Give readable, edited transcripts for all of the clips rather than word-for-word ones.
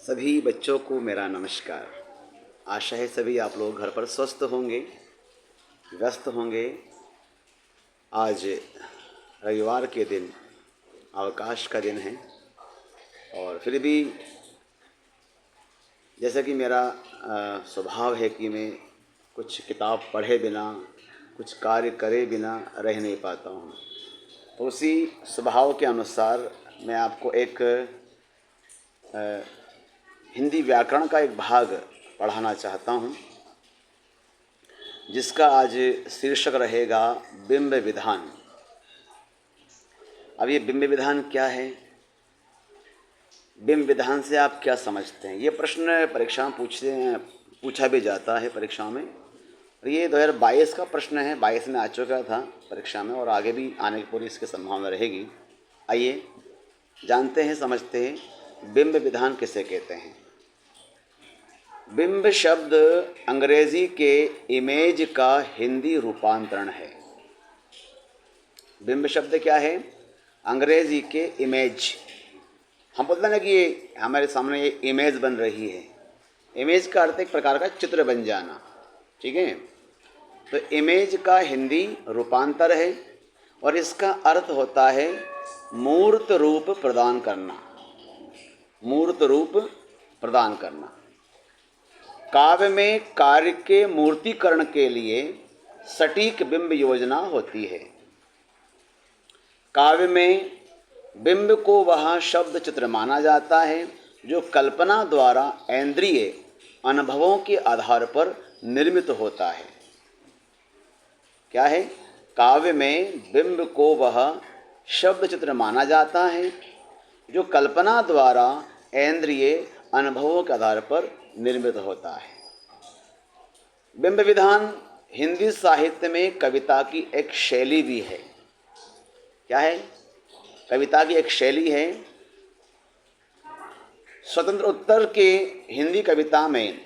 सभी बच्चों को मेरा नमस्कार। आशा है सभी आप लोग घर पर स्वस्थ होंगे, व्यस्त होंगे। आज रविवार के दिन अवकाश का दिन है और फिर भी जैसा कि मेरा स्वभाव है कि मैं कुछ किताब पढ़े बिना, कुछ कार्य करे बिना रह नहीं पाता हूँ। तो उसी स्वभाव के अनुसार मैं आपको एक हिंदी व्याकरण का एक भाग पढ़ाना चाहता हूँ, जिसका आज शीर्षक रहेगा बिंब विधान। अब ये बिंब विधान क्या है? बिंब विधान से आप क्या समझते हैं? ये प्रश्न परीक्षा में पूछा भी जाता है परीक्षा में। और ये 2022 का प्रश्न है, 22 में आ चुका था परीक्षा में और आगे भी आने की पूरी इसकी संभावना रहेगी। आइए जानते हैं, समझते हैं बिंब विधान किसे कहते हैं। बिंब शब्द अंग्रेजी के इमेज का हिंदी रूपांतरण है। बिंब शब्द क्या है? अंग्रेजी के इमेज। हम बोलते हैं कि ये हमारे सामने ये इमेज बन रही है। इमेज का अर्थ एक प्रकार का चित्र बन जाना, ठीक है। तो इमेज का हिंदी रूपांतर है और इसका अर्थ होता है मूर्त रूप प्रदान करना। मूर्त रूप प्रदान करना। काव्य में कार्य के मूर्तीकरण के लिए सटीक बिंब योजना होती है। काव्य में बिंब को वह शब्द चित्र माना जाता है जो कल्पना द्वारा इंद्रिय अनुभवों के आधार पर निर्मित होता है। क्या है? काव्य में बिंब को वह शब्द चित्र माना जाता है जो कल्पना द्वारा इंद्रिय अनुभवों के आधार पर निर्मित होता है। बिंब विधान हिंदी साहित्य में कविता की एक शैली भी है। क्या है? कविता की एक शैली है। स्वतंत्र उत्तर के हिंदी कविता में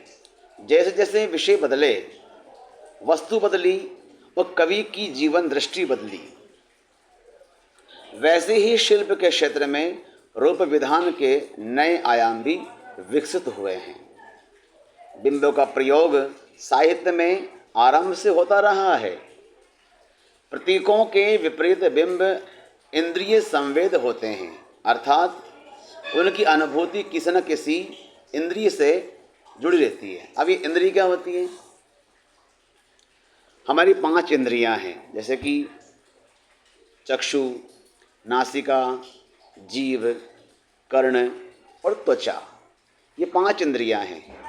जैसे जैसे विषय बदले, वस्तु बदली और कवि की जीवन दृष्टि बदली, वैसे ही शिल्प के क्षेत्र में रूप विधान के नए आयाम भी विकसित हुए हैं। बिंबों का प्रयोग साहित्य में आरंभ से होता रहा है। प्रतीकों के विपरीत बिंब इंद्रिय संवेद होते हैं, अर्थात उनकी अनुभूति किसी न किसी इंद्रिय से जुड़ी रहती है। अब ये इंद्रिय क्या होती है? हमारी 5 इंद्रियां हैं, जैसे कि चक्षु, नासिका, जीव, कर्ण और त्वचा। ये 5 इंद्रियां हैं।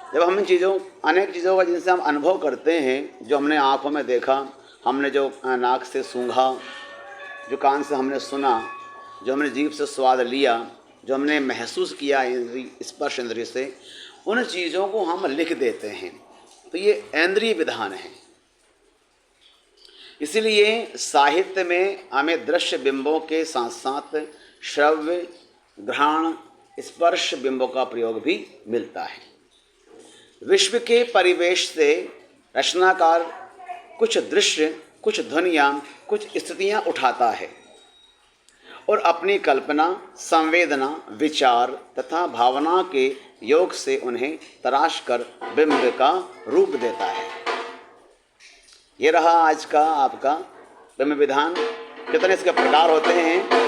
जब हम अनेक चीज़ों का जिनसे हम अनुभव करते हैं, जो हमने आँखों में देखा, हमने जो नाक से सूंघा, जो कान से हमने सुना, जो हमने जीभ से स्वाद लिया, जो हमने महसूस किया स्पर्श इंद्रिय से, उन चीज़ों को हम लिख देते हैं। तो ये इंद्रिय विधान है। इसीलिए साहित्य में हमें दृश्य बिंबों के साथ साथ श्रव्य, घ्राण, स्पर्श बिंबों का प्रयोग भी मिलता है। विश्व के परिवेश से रचनाकार कुछ दृश्य, कुछ ध्वनियाँ, कुछ स्थितियाँ उठाता है और अपनी कल्पना, संवेदना, विचार तथा भावना के योग से उन्हें तराश कर बिंब का रूप देता है। ये रहा आज का आपका बिंब विधान। कितने इसके प्रकार होते हैं